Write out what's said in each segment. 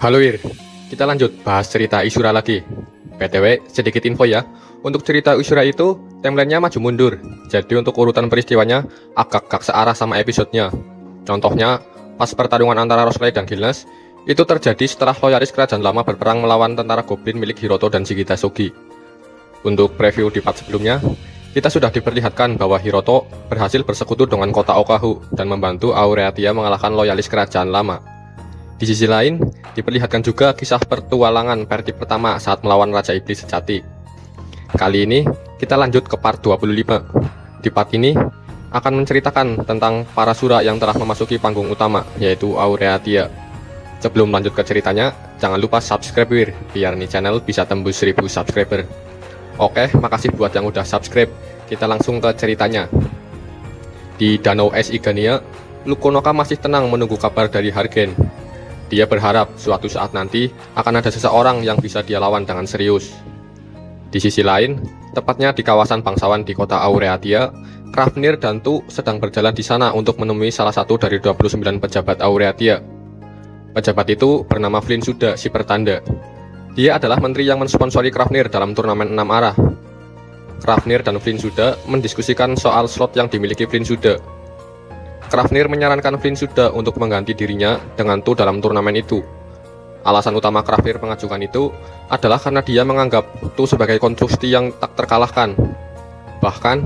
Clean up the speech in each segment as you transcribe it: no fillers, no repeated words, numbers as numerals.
Halo Wir, kita lanjut bahas cerita Ishura lagi. BTW, sedikit info ya. Untuk cerita Ishura itu, timelinenya maju mundur. Jadi untuk urutan peristiwanya, agak searah sama episodenya. Contohnya, pas pertarungan antara Roskley dan Gilnes, itu terjadi setelah loyalis kerajaan lama berperang melawan tentara goblin milik Hiroto dan Shigita Shogi. Untuk preview di part sebelumnya, kita sudah diperlihatkan bahwa Hiroto berhasil bersekutu dengan kota Okahu dan membantu Aureatia mengalahkan loyalis kerajaan lama. Di sisi lain, diperlihatkan juga kisah pertualangan Perti pertama saat melawan Raja Iblis sejati. Kali ini, kita lanjut ke part 25. Di part ini, akan menceritakan tentang para sura yang telah memasuki panggung utama, yaitu Aureatia. Sebelum lanjut ke ceritanya, jangan lupa subscribe Wir, biar nih channel bisa tembus 1000 subscriber. Oke, makasih buat yang udah subscribe. Kita langsung ke ceritanya. Di Danau Es Igania, Lukonoka masih tenang menunggu kabar dari Hargen. Dia berharap suatu saat nanti akan ada seseorang yang bisa dia lawan dengan serius. Di sisi lain, tepatnya di kawasan bangsawan di kota Aureatia, Krafnir dan Tu sedang berjalan di sana untuk menemui salah satu dari 29 pejabat Aureatia. Pejabat itu bernama Flynn Suda, si pertanda. Dia adalah menteri yang mensponsori Krafnir dalam turnamen 6 arah. Krafnir dan Flynn Suda mendiskusikan soal slot yang dimiliki Flynn Suda. Krafnir menyarankan Flynn Suda untuk mengganti dirinya dengan Tu dalam turnamen itu. Alasan utama Krafnir mengajukan itu adalah karena dia menganggap Tu sebagai konstruksi yang tak terkalahkan. Bahkan,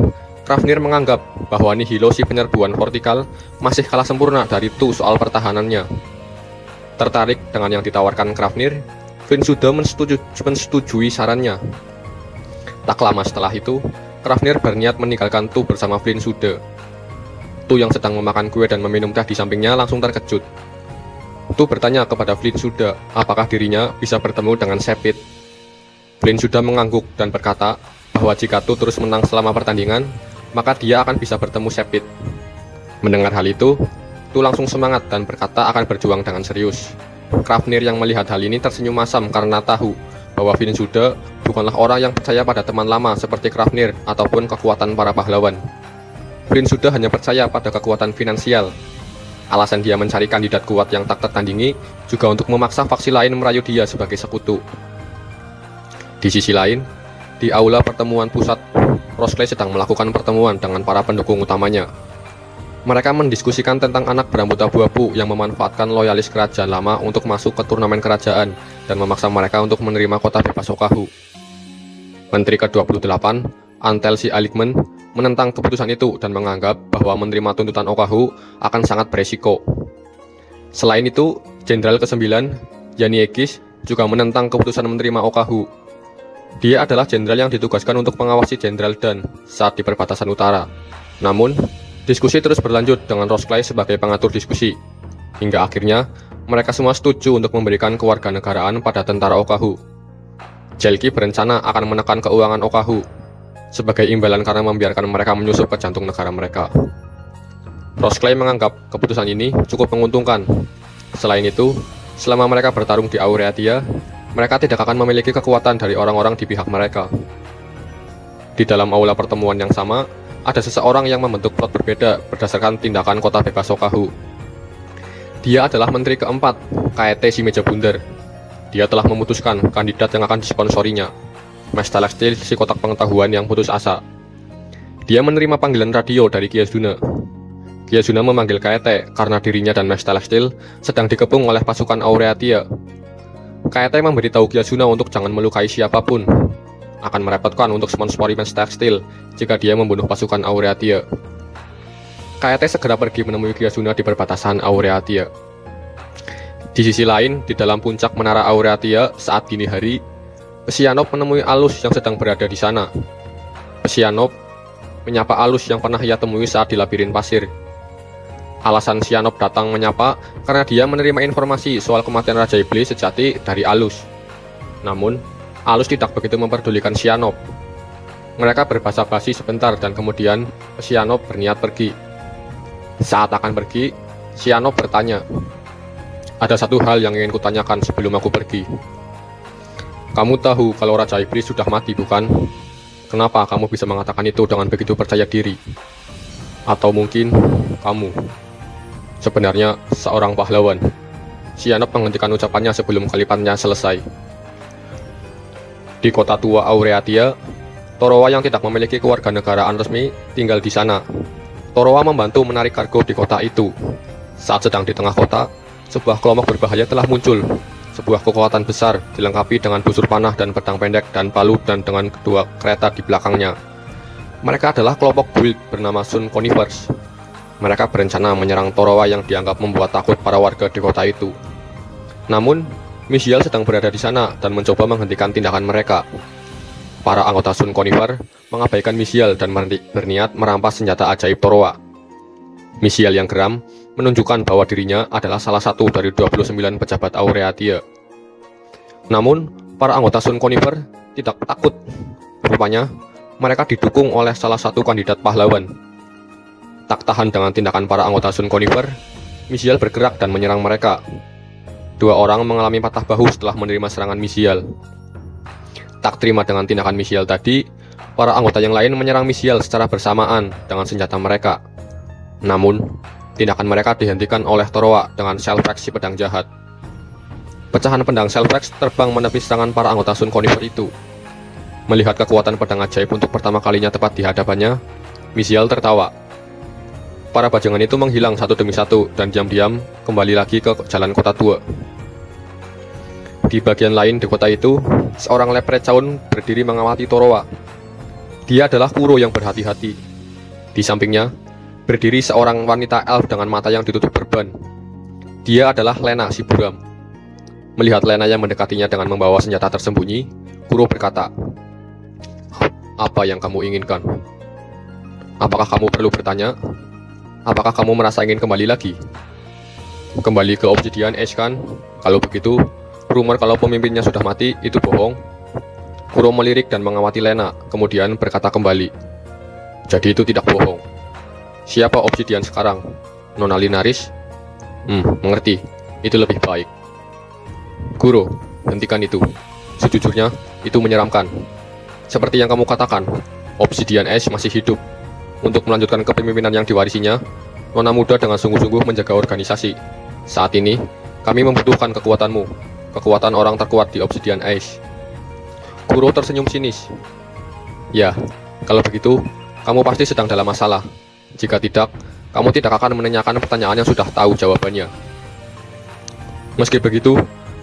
Krafnir menganggap bahwa Nihilo si penyerbuan vertikal masih kalah sempurna dari Tu soal pertahanannya. Tertarik dengan yang ditawarkan Krafnir, Flynn Suda mensetujui sarannya. Tak lama setelah itu, Krafnir berniat meninggalkan Tu bersama Flynn Suda. Tu yang sedang memakan kue dan meminum teh di sampingnya langsung terkejut. Tu bertanya kepada Flynn Suda apakah dirinya bisa bertemu dengan Sepit. Flynn Suda mengangguk dan berkata bahwa jika Tu terus menang selama pertandingan, maka dia akan bisa bertemu Sepit. Mendengar hal itu, Tu langsung semangat dan berkata akan berjuang dengan serius. Krafnir yang melihat hal ini tersenyum masam karena tahu bahwa Flynn Suda bukanlah orang yang percaya pada teman lama seperti Krafnir ataupun kekuatan para pahlawan. Flynn Suda hanya percaya pada kekuatan finansial. Alasan dia mencari kandidat kuat yang tak tertandingi juga untuk memaksa faksi lain merayu dia sebagai sekutu. Di sisi lain, di aula pertemuan pusat, Roskley sedang melakukan pertemuan dengan para pendukung utamanya. Mereka mendiskusikan tentang anak berambut abu-abu yang memanfaatkan loyalis kerajaan lama untuk masuk ke turnamen kerajaan dan memaksa mereka untuk menerima kota bebas Okahu. Menteri ke-28, Antelsi Aligman, menentang keputusan itu dan menganggap bahwa menerima tuntutan Okahu akan sangat beresiko. Selain itu, Jenderal ke-9, Yaniegis, juga menentang keputusan menerima Okahu. Dia adalah jenderal yang ditugaskan untuk mengawasi Jenderal Dan saat di perbatasan utara. Namun, diskusi terus berlanjut dengan Roskley sebagai pengatur diskusi. Hingga akhirnya, mereka semua setuju untuk memberikan kewarganegaraan pada tentara Okahu. Jelki berencana akan menekan keuangan Okahu sebagai imbalan karena membiarkan mereka menyusup ke jantung negara mereka. Roskley menganggap keputusan ini cukup menguntungkan. Selain itu, selama mereka bertarung di Aureatia, mereka tidak akan memiliki kekuatan dari orang-orang di pihak mereka. Di dalam aula pertemuan yang sama, ada seseorang yang membentuk plot berbeda berdasarkan tindakan kota bebas Okahu. Dia adalah menteri keempat, Kaete si meja bundar. Dia telah memutuskan kandidat yang akan disponsorinya, Mestalestil si kotak pengetahuan yang putus asa. Dia menerima panggilan radio dari Kiazuna. Kiazuna memanggil Kaete karena dirinya dan Mestalestil sedang dikepung oleh pasukan Aureatia. Kaete memberitahu Kiazuna untuk jangan melukai siapapun. Akan merepotkan untuk sponsori Mestalestil jika dia membunuh pasukan Aureatia. Kaete segera pergi menemui Kiazuna di perbatasan Aureatia. Di sisi lain, di dalam puncak menara Aureatia saat dini hari, Pesianop menemui Alus yang sedang berada di sana. Pesianop menyapa Alus yang pernah ia temui saat di labirin pasir. Alasan Sianop datang menyapa karena dia menerima informasi soal kematian Raja Iblis sejati dari Alus. Namun, Alus tidak begitu memperdulikan Sianop. Mereka berbasa-basi sebentar dan kemudian Sianop berniat pergi. Saat akan pergi, Sianop bertanya, "Ada satu hal yang ingin kutanyakan sebelum aku pergi. Kamu tahu kalau Raja Iblis sudah mati, bukan? Kenapa kamu bisa mengatakan itu dengan begitu percaya diri? Atau mungkin kamu sebenarnya seorang pahlawan?" Sianop menghentikan ucapannya sebelum kalimatnya selesai. Di kota tua Aureatia, Torowa yang tidak memiliki kewarganegaraan resmi tinggal di sana. Torowa membantu menarik kargo di kota itu. Saat sedang di tengah kota, sebuah kelompok berbahaya telah muncul. Sebuah kekuatan besar dilengkapi dengan busur panah dan pedang pendek dan palu dan dengan kedua kereta di belakangnya. Mereka adalah kelompok guild bernama Sun Conifers. Mereka berencana menyerang Torowa yang dianggap membuat takut para warga di kota itu. Namun, Michiel sedang berada di sana dan mencoba menghentikan tindakan mereka. Para anggota Sun Conifer mengabaikan Michiel dan berniat merampas senjata ajaib Torowa. Michiel yang geram menunjukkan bahwa dirinya adalah salah satu dari 29 pejabat Aureatia. Namun, para anggota Sun Conifer tidak takut. Rupanya, mereka didukung oleh salah satu kandidat pahlawan. Tak tahan dengan tindakan para anggota Sun Conifer, Michiel bergerak dan menyerang mereka. Dua orang mengalami patah bahu setelah menerima serangan Michiel. Tak terima dengan tindakan Michiel tadi, para anggota yang lain menyerang Michiel secara bersamaan dengan senjata mereka. Namun, tindakan mereka dihentikan oleh Torowa dengan Shellfax si pedang jahat. Pecahan pedang Shellfax terbang menepis serangan para anggota Sun Conifer itu. Melihat kekuatan pedang ajaib untuk pertama kalinya tepat di hadapannya, Michiel tertawa. Para bajangan itu menghilang satu demi satu dan diam-diam kembali lagi ke jalan kota tua. Di bagian lain di kota itu, seorang leprechaun berdiri mengawasi Torowa. Dia adalah Kuro yang berhati-hati. Di sampingnya, berdiri seorang wanita elf dengan mata yang ditutup berban. Dia adalah Lena si buram. Melihat Lena yang mendekatinya dengan membawa senjata tersembunyi, Kuro berkata, "Apa yang kamu inginkan? Apakah kamu perlu bertanya? Apakah kamu merasa ingin kembali lagi? Kembali ke Obsidian Age kan? Kalau begitu, rumor kalau pemimpinnya sudah mati itu bohong." Kuro melirik dan mengawati Lena, kemudian berkata kembali, "Jadi itu tidak bohong. Siapa Obsidian sekarang? Nona Linaris? Mengerti. Itu lebih baik." "Kuro, hentikan itu. Sejujurnya, itu menyeramkan. Seperti yang kamu katakan, Obsidian Age masih hidup. Untuk melanjutkan kepemimpinan yang diwarisinya, Nona muda dengan sungguh-sungguh menjaga organisasi. Saat ini, kami membutuhkan kekuatanmu, kekuatan orang terkuat di Obsidian Age." Kuro tersenyum sinis. "Ya, kalau begitu, kamu pasti sedang dalam masalah. Jika tidak, kamu tidak akan menanyakan pertanyaan yang sudah tahu jawabannya. Meski begitu,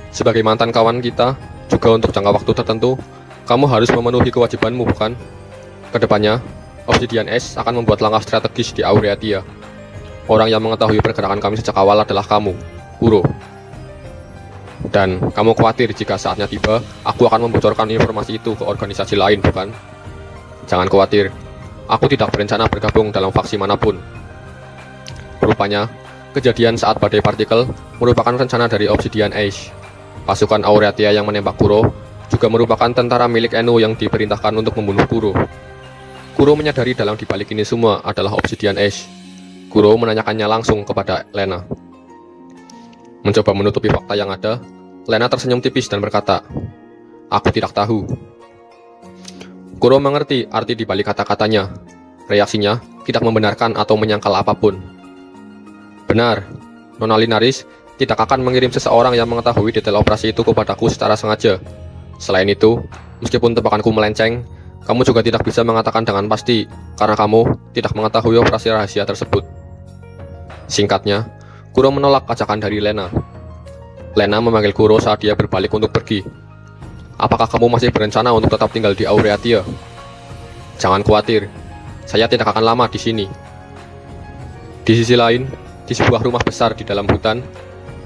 sebagai mantan kawan kita, juga untuk jangka waktu tertentu, kamu harus memenuhi kewajibanmu, bukan? Kedepannya, Obsidian Age akan membuat langkah strategis di Aureatia. Orang yang mengetahui pergerakan kami sejak awal adalah kamu, Kuro. Dan kamu khawatir jika saatnya tiba, aku akan membocorkan informasi itu ke organisasi lain, bukan? Jangan khawatir, aku tidak berencana bergabung dalam faksi manapun." Rupanya, kejadian saat badai partikel merupakan rencana dari Obsidian Age. Pasukan Aureatia yang menembak Kuro juga merupakan tentara milik Enu yang diperintahkan untuk membunuh Kuro. Kuro menyadari dalam dibalik ini semua adalah Obsidian Age. Kuro menanyakannya langsung kepada Lena. Mencoba menutupi fakta yang ada, Lena tersenyum tipis dan berkata, "Aku tidak tahu." Kuro mengerti arti dibalik kata-katanya. Reaksinya tidak membenarkan atau menyangkal apapun. "Benar, Nona Linaris tidak akan mengirim seseorang yang mengetahui detail operasi itu kepadaku secara sengaja. Selain itu, meskipun tebakanku melenceng, kamu juga tidak bisa mengatakan dengan pasti, karena kamu tidak mengetahui operasi rahasia tersebut." Singkatnya, Kuro menolak ajakan dari Lena. Lena memanggil Kuro saat dia berbalik untuk pergi. "Apakah kamu masih berencana untuk tetap tinggal di Aureatia?" "Jangan khawatir, saya tidak akan lama di sini." Di sisi lain, di sebuah rumah besar di dalam hutan,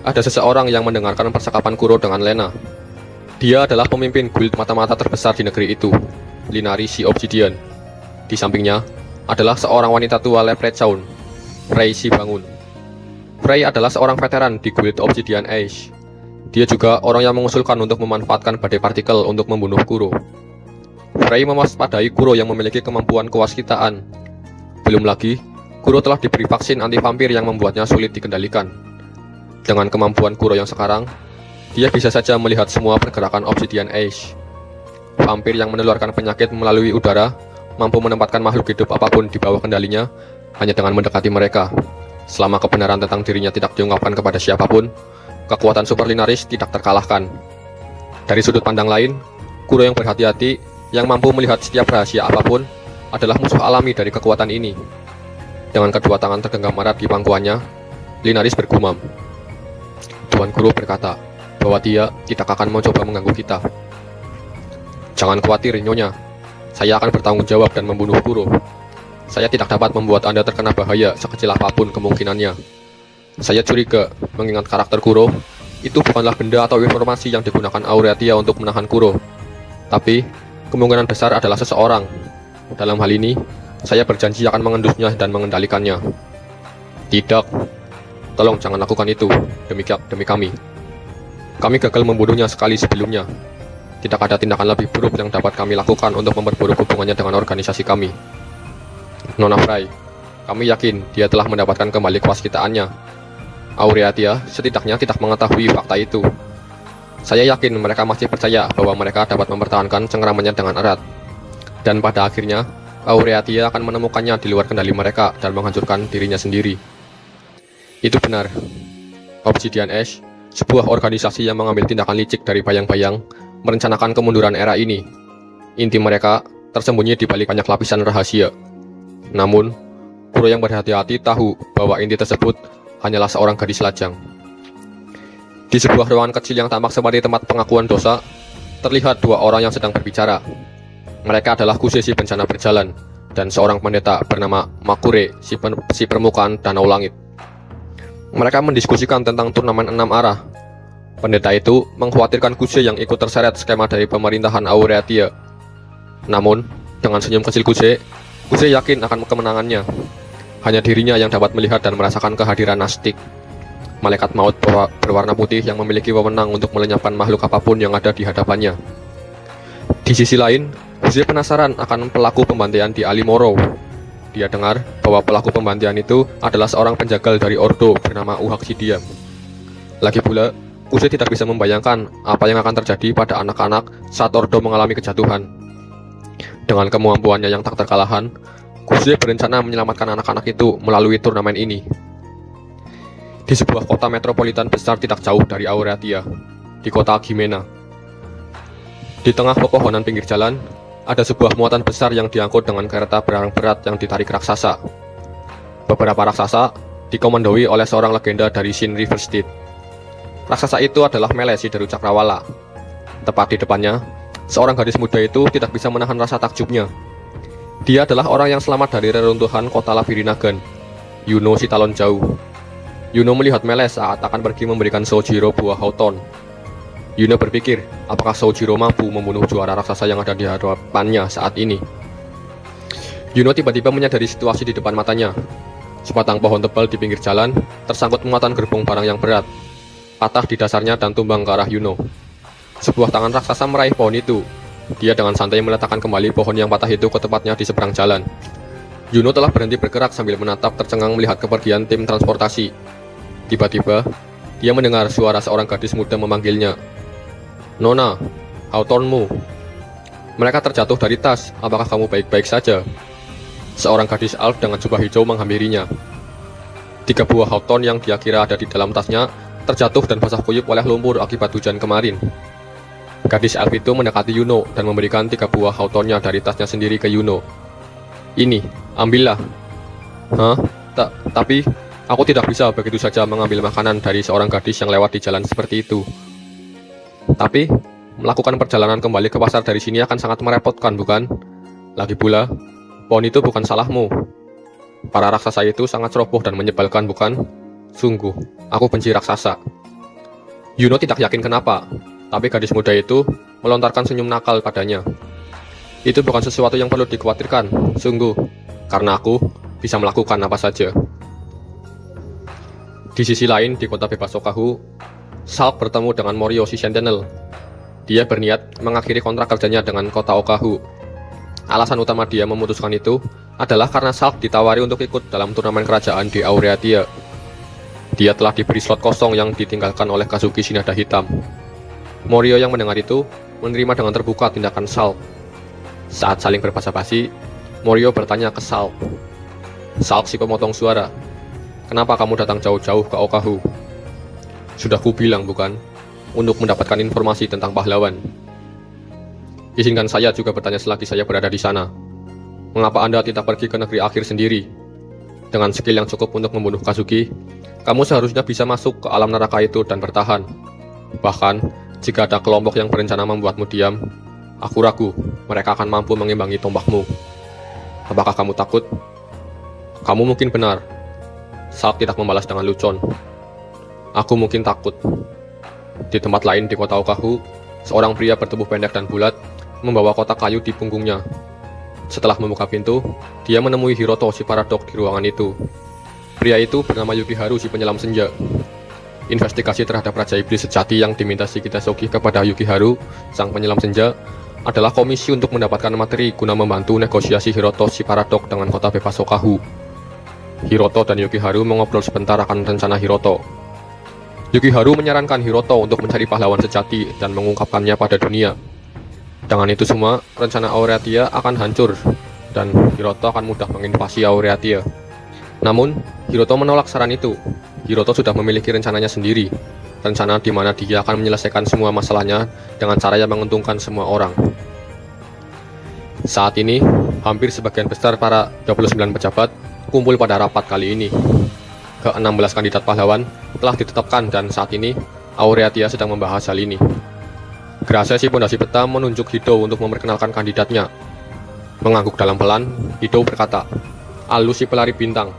ada seseorang yang mendengarkan percakapan Kuro dengan Lena. Dia adalah pemimpin guild mata-mata terbesar di negeri itu, Linaris si Obsidian. Di sampingnya adalah seorang wanita tua leprechaun, Frey si bangun. Frey adalah seorang veteran di guild Obsidian Age. Dia juga orang yang mengusulkan untuk memanfaatkan badai partikel untuk membunuh Kuro. Frey mewaspadai Kuro yang memiliki kemampuan kewaskitaan. Belum lagi, Kuro telah diberi vaksin anti-vampir yang membuatnya sulit dikendalikan. Dengan kemampuan Kuro yang sekarang, dia bisa saja melihat semua pergerakan Obsidian Age. Vampir yang menularkan penyakit melalui udara mampu menempatkan makhluk hidup apapun di bawah kendalinya hanya dengan mendekati mereka. Selama kebenaran tentang dirinya tidak diungkapkan kepada siapapun, kekuatan super Linaris tidak terkalahkan. Dari sudut pandang lain, Kuro yang berhati-hati, yang mampu melihat setiap rahasia apapun, adalah musuh alami dari kekuatan ini. Dengan kedua tangan tergenggam erat di pangkuannya, Linaris bergumam. Tuan Kuro berkata bahwa dia tidak akan mencoba mengganggu kita. Jangan khawatir, Nyonya. Saya akan bertanggung jawab dan membunuh Kuro. Saya tidak dapat membuat Anda terkena bahaya sekecil apapun kemungkinannya. Saya curiga, mengingat karakter Kuro, itu bukanlah benda atau informasi yang digunakan Aureatia untuk menahan Kuro. Tapi, kemungkinan besar adalah seseorang. Dalam hal ini, saya berjanji akan mengendusnya dan mengendalikannya. Tidak. Tolong jangan lakukan itu, demi kami. Kami gagal membunuhnya sekali sebelumnya. Tidak ada tindakan lebih buruk yang dapat kami lakukan untuk memperburuk hubungannya dengan organisasi kami. Nona Fry, kami yakin dia telah mendapatkan kembali kewaskitaannya. Aureatia setidaknya tidak mengetahui fakta itu. Saya yakin mereka masih percaya bahwa mereka dapat mempertahankan cengkramannya dengan erat. Dan pada akhirnya, Aureatia akan menemukannya di luar kendali mereka dan menghancurkan dirinya sendiri. Itu benar. Obsidian Ash, sebuah organisasi yang mengambil tindakan licik dari bayang-bayang, merencanakan kemunduran era ini. Inti mereka tersembunyi di balik banyak lapisan rahasia. Namun, Kuro yang berhati-hati tahu bahwa inti tersebut hanyalah seorang gadis lajang. Di sebuah ruangan kecil yang tampak seperti tempat pengakuan dosa, terlihat dua orang yang sedang berbicara. Mereka adalah Kuse si bencana berjalan, dan seorang pendeta bernama Makure si permukaan danau langit. Mereka mendiskusikan tentang turnamen 6 arah. Pendeta itu mengkhawatirkan Kuse yang ikut terseret skema dari pemerintahan Aureatia. Namun, dengan senyum kecil Kuse yakin akan kemenangannya. Hanya dirinya yang dapat melihat dan merasakan kehadiran Nastik, malaikat maut berwarna putih yang memiliki wewenang untuk melenyapkan makhluk apapun yang ada di hadapannya. Di sisi lain, Kuse penasaran akan pelaku pembantaian di Alimoro. Dia dengar bahwa pelaku pembantaian itu adalah seorang penjagal dari Ordo bernama Uhaxidiam. Lagi pula, Kuse tidak bisa membayangkan apa yang akan terjadi pada anak-anak saat Ordo mengalami kejatuhan. Dengan kemampuannya yang tak terkalahkan, Kuse berencana menyelamatkan anak-anak itu melalui turnamen ini. Di sebuah kota metropolitan besar tidak jauh dari Aureatia, di kota Gimena. Di tengah pepohonan pinggir jalan, ada sebuah muatan besar yang diangkut dengan kereta barang berat yang ditarik raksasa. Beberapa raksasa dikomandoi oleh seorang legenda dari Shin River State. Raksasa itu adalah Mele si Deru Cakrawala. Tepat di depannya, seorang gadis muda itu tidak bisa menahan rasa takjubnya. Dia adalah orang yang selamat dari reruntuhan kota Labirinagan, Yuno si Talon Jauh. Yuno melihat Mele saat akan pergi memberikan Soujiro buah Houghton. Yuno berpikir, apakah Soujiro mampu membunuh juara raksasa yang ada di hadapannya saat ini. Yuno tiba-tiba menyadari situasi di depan matanya. Sebatang pohon tebal di pinggir jalan tersangkut muatan gerbong barang yang berat, patah di dasarnya dan tumbang ke arah Yuno. Sebuah tangan raksasa meraih pohon itu. Dia dengan santai meletakkan kembali pohon yang patah itu ke tempatnya di seberang jalan. Yuno telah berhenti bergerak sambil menatap tercengang melihat kepergian tim transportasi. Tiba-tiba, dia mendengar suara seorang gadis muda memanggilnya. Nona, Houghtonmu. Mereka terjatuh dari tas, apakah kamu baik-baik saja? Seorang gadis elf dengan jubah hijau menghampirinya. 3 buah Houghton yang dia kira ada di dalam tasnya terjatuh dan basah kuyup oleh lumpur akibat hujan kemarin. Gadis elf itu mendekati Yuno dan memberikan 3 buah Houghtonnya dari tasnya sendiri ke Yuno. Ini, ambillah. Hah? Tapi, aku tidak bisa begitu saja mengambil makanan dari seorang gadis yang lewat di jalan seperti itu. Tapi, melakukan perjalanan kembali ke pasar dari sini akan sangat merepotkan, bukan? Lagi pula, pohon itu bukan salahmu. Para raksasa itu sangat ceroboh dan menyebalkan, bukan? Sungguh, aku benci raksasa. Yuno tidak yakin kenapa, tapi gadis muda itu melontarkan senyum nakal padanya. Itu bukan sesuatu yang perlu dikhawatirkan, sungguh, karena aku bisa melakukan apa saja. Di sisi lain, di kota bebas Okahu, Shulk bertemu dengan Morio si Sentinel. Dia berniat mengakhiri kontrak kerjanya dengan kota Okahu. Alasan utama dia memutuskan itu adalah karena Shulk ditawari untuk ikut dalam turnamen kerajaan di Aureatia. Dia telah diberi slot kosong yang ditinggalkan oleh Kazuki Shinada Hitam. Morio yang mendengar itu menerima dengan terbuka tindakan Shulk. Saat saling berbasa-basi, Morio bertanya ke Shulk. Shulk si pemotong suara, kenapa kamu datang jauh-jauh ke Okahu? Sudah kubilang bukan, untuk mendapatkan informasi tentang pahlawan. Izinkan saya juga bertanya selagi saya berada di sana. Mengapa Anda tidak pergi ke negeri akhir sendiri? Dengan skill yang cukup untuk membunuh Kazuki, kamu seharusnya bisa masuk ke alam neraka itu dan bertahan. Bahkan, jika ada kelompok yang berencana membuatmu diam, aku ragu mereka akan mampu mengimbangi tombakmu. Apakah kamu takut? Kamu mungkin benar. Salk tidak membalas dengan lucon. Aku mungkin takut. Di tempat lain di kota Okahu, seorang pria bertubuh pendek dan bulat membawa kotak kayu di punggungnya. Setelah membuka pintu, dia menemui Hiroto si paradok di ruangan itu. Pria itu bernama Yukiharu si penyelam senja. Investigasi terhadap Raja Iblis sejati yang diminta si Kitasogi kepada Yukiharu, sang penyelam senja, adalah komisi untuk mendapatkan materi guna membantu negosiasi Hiroto si paradok dengan kota bebas Okahu. Hiroto dan Yukiharu mengobrol sebentar akan rencana Hiroto. Yukiharu menyarankan Hiroto untuk mencari pahlawan sejati dan mengungkapkannya pada dunia. Dengan itu semua, rencana Aureatia akan hancur, dan Hiroto akan mudah menginvasi Aureatia. Namun, Hiroto menolak saran itu. Hiroto sudah memiliki rencananya sendiri, rencana di mana dia akan menyelesaikan semua masalahnya dengan cara yang menguntungkan semua orang. Saat ini, hampir sebagian besar para 29 pejabat kumpul pada rapat kali ini. Ke-16 kandidat pahlawan telah ditetapkan dan saat ini Aureatia sedang membahas hal ini. Gerase si pondasi peta menunjuk Hido untuk memperkenalkan kandidatnya. Mengangguk dalam pelan, Hido berkata, "Alus si pelari bintang.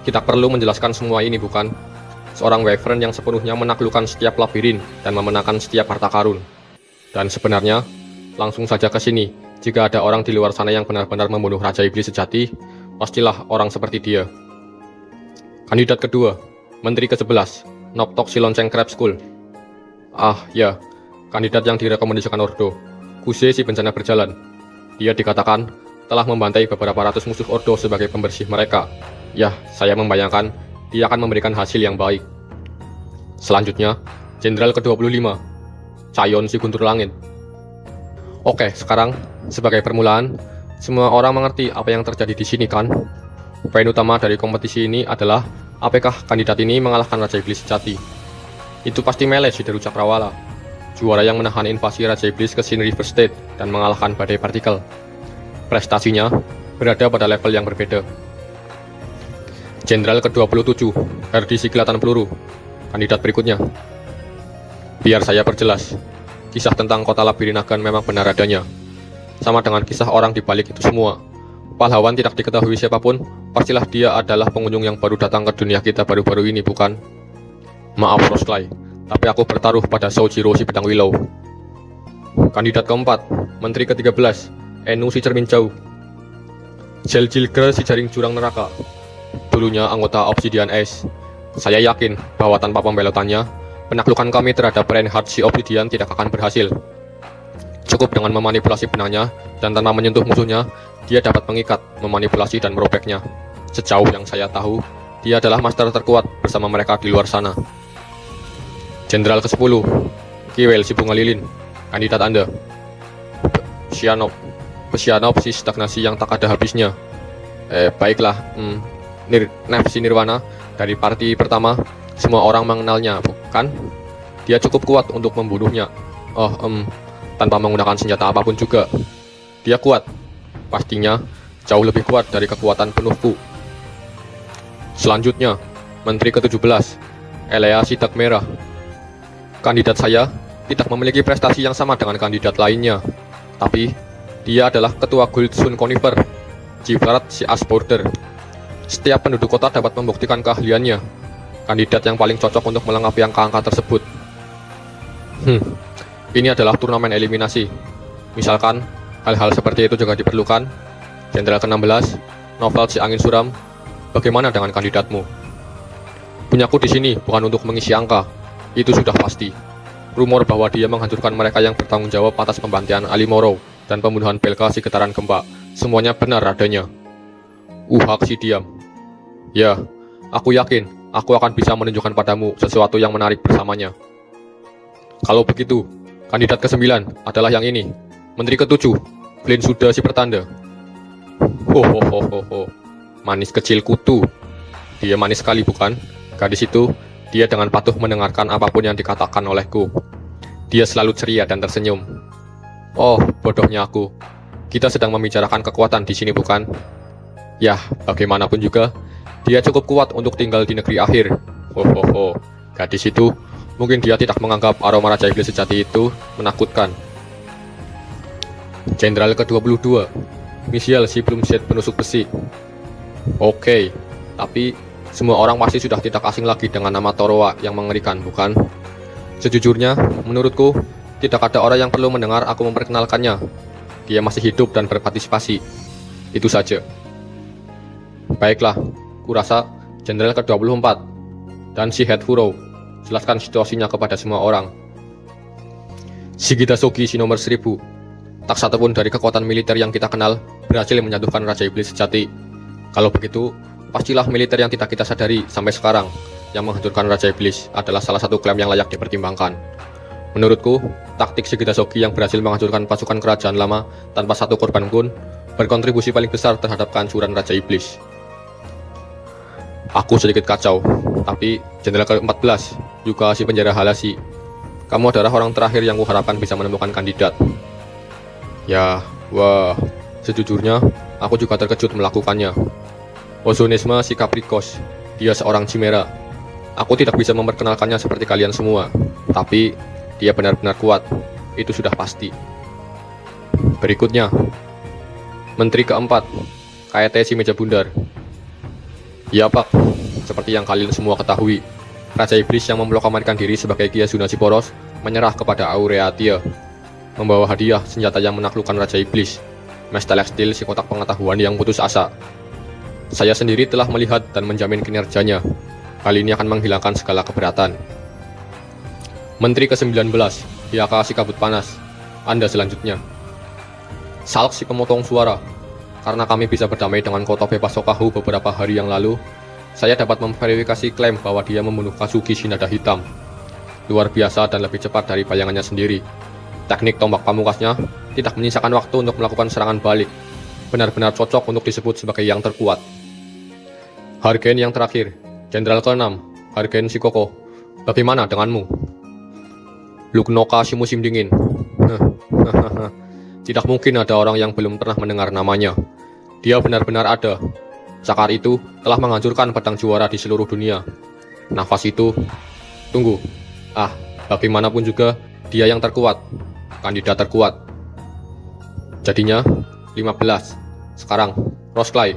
Kita perlu menjelaskan semua ini bukan? Seorang Wyvern yang sepenuhnya menaklukkan setiap labirin dan memenangkan setiap harta karun. Dan sebenarnya, langsung saja ke sini. Jika ada orang di luar sana yang benar-benar membunuh Raja Iblis sejati, pastilah orang seperti dia." Kandidat kedua, Menteri ke-11, Noptok si lonceng Crab School. Ah, ya, kandidat yang direkomendasikan Ordo, Kuse si bencana berjalan. Dia dikatakan telah membantai beberapa ratus musuh Ordo sebagai pembersih mereka. Ya, saya membayangkan dia akan memberikan hasil yang baik. Selanjutnya, Jenderal ke-25, Chayon si guntur langit. Oke, sekarang, sebagai permulaan, semua orang mengerti apa yang terjadi di sini kan? Poin utama dari kompetisi ini adalah apakah kandidat ini mengalahkan Raja Iblis sejati. Itu pasti Melee si Deru Cakrawala, juara yang menahan invasi Raja Iblis ke Sin River State dan mengalahkan badai partikel. Prestasinya berada pada level yang berbeda. Jenderal ke-27, Herdi si Kilatan Peluru, kandidat berikutnya. Biar saya perjelas, kisah tentang kota Labirinagan memang benar adanya. Sama dengan kisah orang di balik itu semua. Pahlawan tidak diketahui siapapun, pastilah dia adalah pengunjung yang baru datang ke dunia kita baru-baru ini, bukan? Maaf, Rosklai, tapi aku bertaruh pada Soujiro si pedang Willow. Kandidat keempat, Menteri ke-13, Enu si cermin jauh. Jeljilgra si jaring jurang neraka. Dulunya anggota Obsidian Ace. Saya yakin bahwa tanpa pembelotannya, penaklukan kami terhadap Reinhardt si Obsidian tidak akan berhasil. Cukup dengan memanipulasi benangnya dan tanpa menyentuh musuhnya, dia dapat mengikat, memanipulasi dan merobeknya. Sejauh yang saya tahu, dia adalah master terkuat bersama mereka di luar sana. Jenderal ke-10, Kiwel si bunga lilin, kandidat Anda. Pesianop si stagnasi yang tak ada habisnya. Baiklah, Nef si Nirwana, dari parti pertama, semua orang mengenalnya, bukan? Dia cukup kuat untuk membunuhnya. Tanpa menggunakan senjata apapun juga. Dia kuat. Pastinya jauh lebih kuat dari kekuatan penuhku. Selanjutnya, Menteri ke-17, Elea si Tak Merah. Kandidat saya tidak memiliki prestasi yang sama dengan kandidat lainnya. Tapi, dia adalah Ketua Guild Sun Conifer, Jiflarat si As Border. Setiap penduduk kota dapat membuktikan keahliannya. Kandidat yang paling cocok untuk melengkapi angka-angka tersebut. Ini adalah turnamen eliminasi. Misalkan, hal-hal seperti itu juga diperlukan. Jenderal ke-16, Novel si angin suram. Bagaimana dengan kandidatmu? Punyaku di sini bukan untuk mengisi angka. Itu sudah pasti. Rumor bahwa dia menghancurkan mereka yang bertanggung jawab atas pembantaian Alimoro dan pembunuhan Belka si getaran gempa. Semuanya benar adanya. Hak si diam. Ya, aku yakin aku akan bisa menunjukkan padamu sesuatu yang menarik bersamanya. Kalau begitu, kandidat ke-9 adalah yang ini. Menteri ke-7, Flynn Suda si pertanda. Manis kecil kutu. Dia manis sekali bukan? Gadis itu Dia dengan patuh mendengarkan apapun yang dikatakan olehku. Dia selalu ceria dan tersenyum. Oh, bodohnya aku. Kita sedang membicarakan kekuatan di sini, bukan? Yah, bagaimanapun juga, dia cukup kuat untuk tinggal di negeri akhir. Ho. Gadis itu, mungkin dia tidak menganggap aroma Raja Iblis sejati itu menakutkan. Jenderal ke-22, Michiel si Plumset penusuk besi. Oke, tapi semua orang pasti sudah tidak asing lagi dengan nama Toroa yang mengerikan, bukan? Sejujurnya, menurutku, tidak ada orang yang perlu mendengar aku memperkenalkannya. Dia masih hidup dan berpartisipasi. Itu saja. Baiklah, kurasa Jenderal ke-24 dan si Head Furo, jelaskan situasinya kepada semua orang. Shigita Shogi si nomor 1000. Tak satu pun dari kekuatan militer yang kita kenal berhasil menjatuhkan Raja Iblis sejati. Kalau begitu, pastilah militer yang tidak kita sadari sampai sekarang yang menghancurkan Raja Iblis adalah salah satu klaim yang layak dipertimbangkan. Menurutku, taktik Shigita Shogi yang berhasil menghancurkan pasukan kerajaan lama tanpa satu korban pun berkontribusi paling besar terhadap kehancuran Raja Iblis. Aku sedikit kacau, tapi Jenderal ke-14, juga si penjara Halasi, kamu adalah orang terakhir yang kuharapkan bisa menemukan kandidat. Ya, wah, sejujurnya aku juga terkejut melakukannya. Ozonisme si Capricos, dia seorang Chimera. Aku tidak bisa memperkenalkannya seperti kalian semua, tapi dia benar-benar kuat, itu sudah pasti. Berikutnya, Menteri keempat, KT si Meja Bundar. Ya Pak, seperti yang kalian semua ketahui, Raja Iblis yang memproklamirkan diri sebagai Kiasuna Poros menyerah kepada Aureatia, membawa hadiah senjata yang menaklukkan Raja Iblis, Mestelextil si kotak pengetahuan yang putus asa. Saya sendiri telah melihat dan menjamin kinerjanya. Kali ini akan menghilangkan segala keberatan. Menteri ke-19, Hyaka si kabut panas. Anda selanjutnya. Salk si pemotong suara. Karena kami bisa berdamai dengan kota bebas Sokahu beberapa hari yang lalu, saya dapat memverifikasi klaim bahwa dia membunuh Kazuki Shinada Hitam. Luar biasa dan lebih cepat dari bayangannya sendiri. Teknik tombak pamungkasnya tidak menyisakan waktu untuk melakukan serangan balik. Benar-benar cocok untuk disebut sebagai yang terkuat. Hargen yang terakhir, Jenderal ke-6, Hargen Shikoko. Bagaimana denganmu? Lugnoka si musim dingin. Tidak mungkin ada orang yang belum pernah mendengar namanya. Dia benar-benar ada. Cakar itu telah menghancurkan pedang juara di seluruh dunia. Nafas itu... Tunggu. Bagaimanapun juga, dia yang terkuat. Kandidat terkuat. Jadinya 15. Sekarang Rosklai.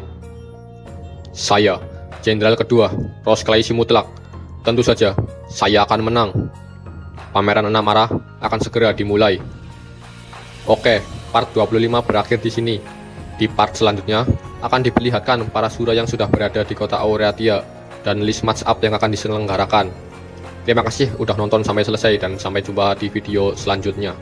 Saya Jenderal kedua Rosklai si mutlak. Tentu saja saya akan menang. Pameran 6 arah akan segera dimulai. Oke, part 25 berakhir di sini. Di part selanjutnya akan diperlihatkan para sura yang sudah berada di kota Aureatia dan list match up yang akan diselenggarakan. Terima kasih udah nonton sampai selesai dan sampai jumpa di video selanjutnya.